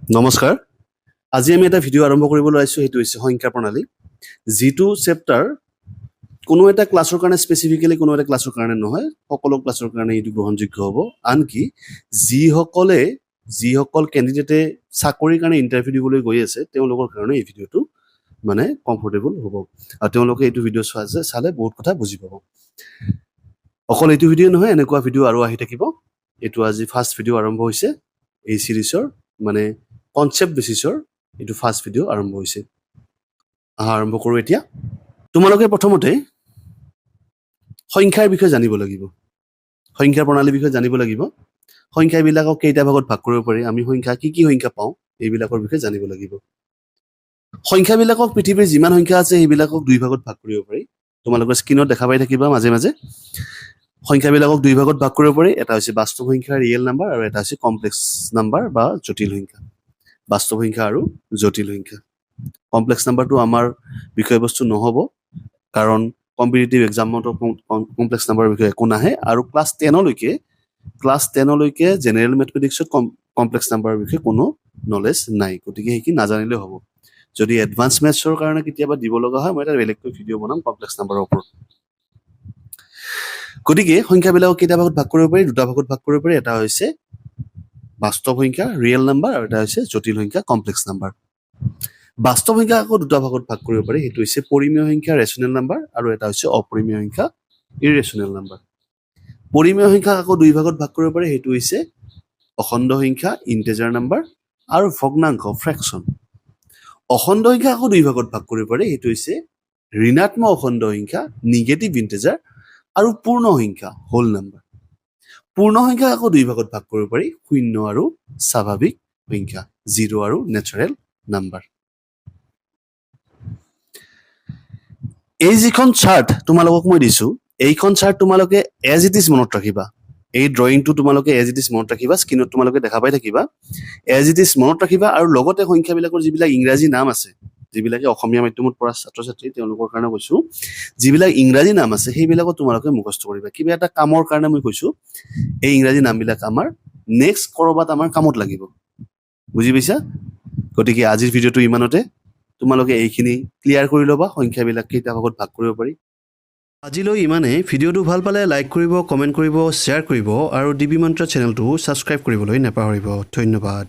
নমস্কাৰ আজি আমি এটা ভিডিঅ' আৰম্ভ কৰিবলৈ আহিছোঁ সেইটো হৈছে সংখ্যা প্ৰণালী যিটো চেপ্টাৰ কোনো এটা ক্লাছৰ কাৰণে স্পেচিফিকেলি কোনো এটা ক্লাছৰ কাৰণে নহয় সকলো ক্লাছৰ কাৰণে এইটো গ্ৰহণযোগ্য হ'ব আনকি যিসকল কেণ্ডিডেটে চাকৰিৰ কাৰণে ইণ্টাৰভিউ দিবলৈ গৈ আছে তেওঁলোকৰ কাৰণে এই ভিডিঅ'টো মানে কমফৰ্টেবল হ'ব আৰু তেওঁলোকে এইটো ভিডিঅ' চালে বহুত কথা বুজি পাব অকল এইটো ভিডিঅ' নহয় এনেকুৱা ভিডিঅ' আৰু আহি থাকিব এইটো আজি ফাৰ্ষ্ট ভিডিঅ' আৰম্ভ হৈছে এই চিৰিজৰ মানে কনচেপ্ট বেচিছৰ এইটো ফাৰ্ষ্ট ভিডিঅ' আৰম্ভ হৈছে আৰম্ভ কৰোঁ এতিয়া তোমালোকে প্ৰথমতে সংখ্যাৰ বিষয়ে জানিব লাগিব সংখ্যাৰ প্ৰণালীৰ বিষয়ে জানিব লাগিব সংখ্যাবিলাকক কেইটা ভাগত ভাগ কৰিব পাৰি আমি সংখ্যা কি সংখ্যা পাওঁ এইবিলাকৰ বিষয়ে জানিব লাগিব সংখ্যাবিলাকক পৃথিৱীৰ যিমান সংখ্যা আছে সেইবিলাকক দুই ভাগত ভাগ কৰিব পাৰি তোমালোকৰ স্ক্ৰীনত দেখা পাই থাকিবা মাজে মাজে সংখ্যাবিলাকক দুই ভাগত ভাগ কৰিব পাৰি এটা হৈছে বাস্তৱ সংখ্যা ৰিয়েল নাম্বাৰ আৰু এটা হৈছে কমপ্লেক্স নাম্বাৰ বা জটিল সংখ্যা বাস্তৱ সংখ্যা আৰু জটিল সংখ্যা কমপ্লেক্স নাম্বাৰটো আমাৰ বিষয়বস্তু নহ'ব কাৰণ কম্পিটিটিভ এক্সামত কমপ্লেক্স নাম্বাৰৰ বিষয়ে একো নাহে আৰু ক্লাছ 10 লৈকে জেনেৰেল মেথমেটিক্সত কমপ্লেক্স নাম্বাৰৰ বিষয়ে কোনো নলেজ নাই গতিকে সেইখিনি নাজানিলেও হ'ব যদি এডভান্স মেথছৰ কাৰণে কেতিয়াবা দিব লগা হয় মই এটা বেলেগকৈ ভিডিঅ' বনাম কমপ্লেক্স নাম্বাৰৰ ওপৰত গতিকে সংখ্যাবিলাকক কেইটা ভাগত ভাগ কৰিব পাৰি দুটা ভাগত ভাগ কৰিব পাৰি এটা হৈছে বাস্তৱ সংখ্যা ৰিয়েল নাম্বাৰ আৰু এটা হৈছে জটিল সংখ্যা কমপ্লেক্স নাম্বাৰ বাস্তৱ সংখ্যা আকৌ দুটা ভাগত ভাগ কৰিব পাৰি সেইটো হৈছে পৰিমেয় সংখ্যা ৰেচনেল নাম্বাৰ আৰু এটা হৈছে অপৰিমেয় সংখ্যা ইৰেচনেল নাম্বাৰ পৰিমেয় সংখ্যা আকৌ দুই ভাগত ভাগ কৰিব পাৰি সেইটো হৈছে অখণ্ড সংখ্যা ইন্টিজাৰ নাম্বাৰ আৰু ভগ্নাংশ ফ্ৰেকচন অখণ্ড সংখ্যা আকৌ দুই ভাগত ভাগ কৰিব পাৰি সেইটো হৈছে ঋণাত্মক অখণ্ড সংখ্যা নিগেটিভ ইন্টিজাৰ আৰু পূৰ্ণ সংখ্যা হোল নাম্বাৰ পূৰ্ণ সংখ্যা আকৌ দুই ভাগত ভাগ কৰিব পাৰি শূন্য আৰু স্বাভাৱিক সংখ্যা 0 আৰু নেচাৰেল নাম্বাৰ এই যিখন চাৰ্ট তোমালোকক মই দিছো এইখন চাৰ্ট তোমালোকে এজ ইট ইজ মনত ৰাখিবা এই ড্ৰয়িংটো তোমালোকে এজ ইট ইজ মনত ৰাখিবা স্ক্ৰীনত তোমালোকে দেখা পাই থাকিবা এজ ইট ইজ মনত ৰাখিবা আৰু লগতে সংখ্যাবিলাকৰ যিবিলাক ইংৰাজী নাম আছে যিবিলাকে অসমীয়া মাধ্যমত পঢ়া ছাত্ৰ ছাত্ৰী তেওঁলোকৰ কাৰণে কৈছো যিবিলাক ইংৰাজী নাম আছে সেইবিলাকো তোমালোকে মুখস্থ কৰিবা কিবা এটা কামৰ কাৰণে মই কৈছো এই ইংৰাজী নামবিলাক আমাৰ নেক্সট কৰবাত আমাৰ কামত লাগিব বুজি পাইছা গতিকে আজিৰ ভিডিঅ'টো ইমানতে তোমালোকে এইখিনি ক্লিয়াৰ কৰি ল'বা সংখ্যাবিলাক কেইটা ভাগত ভাগ কৰিব পাৰি আজিলৈ ইমানে ভিডিঅ'টো ভাল পালে লাইক কৰিব কমেণ্ট কৰিব শ্বেয়াৰ কৰিব আৰু ডিবি মন্ত্ৰ চেনেলটো ছাবস্ক্ৰাইব কৰিবলৈ নাপাহৰিব ধন্যবাদ